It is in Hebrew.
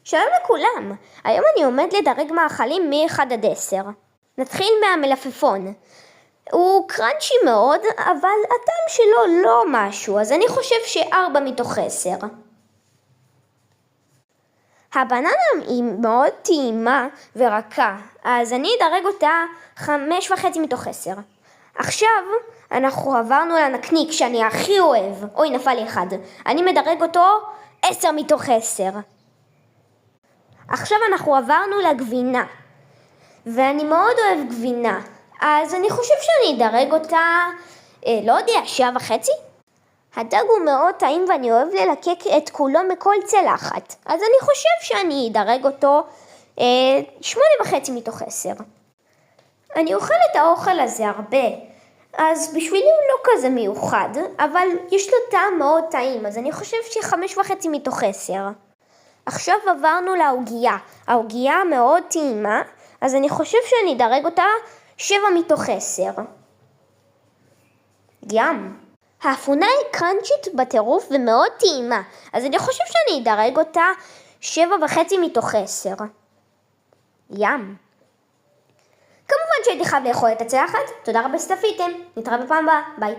שלום לכולם, היום אני עומד לדרג מאכלים מ-1 עד 10. נתחיל מהמלפפון. הוא קראנצ'י מאוד, אבל הטעם שלו לא משהו, אז אני חושב ש4 מתוך 10. הבננה היא מאוד טעימה ורכה, אז אני אדרג אותה 5.5 מתוך 10. עכשיו אנחנו עברנו לנקניק שאני הכי אוהב. אוי, נפל לי אחד. אני מדרג אותו 10 מתוך 10. עכשיו אנחנו עברנו לגבינה, ואני מאוד אוהב גבינה, אז אני חושב שאני אדרג אותה, לא יודע, 7.5? הדג הוא מאוד טעים ואני אוהב ללקק את כולו מכל צלחת, אז אני חושב שאני אדרג אותו 8.5 מתוך 10. אני אוכל את האוכל הזה הרבה, אז בשבילי הוא לא כזה מיוחד, אבל יש לו טעם מאוד טעים, אז אני חושב ש5.5 מתוך 10. עכשיו עברנו לעוגיה. העוגיה מאוד טעימה, אז אני חושב שאני אדרג אותה 7 מתוך 10. ים. האפונה היא קראנצ'ית בטירוף ומאוד טעימה, אז אני חושב שאני אדרג אותה 7.5 מתוך 10. ים. כמובן שהייתי חייב לאכול את הצלחת. תודה רבה שצפיתם. נתראה בפעם הבאה. ביי.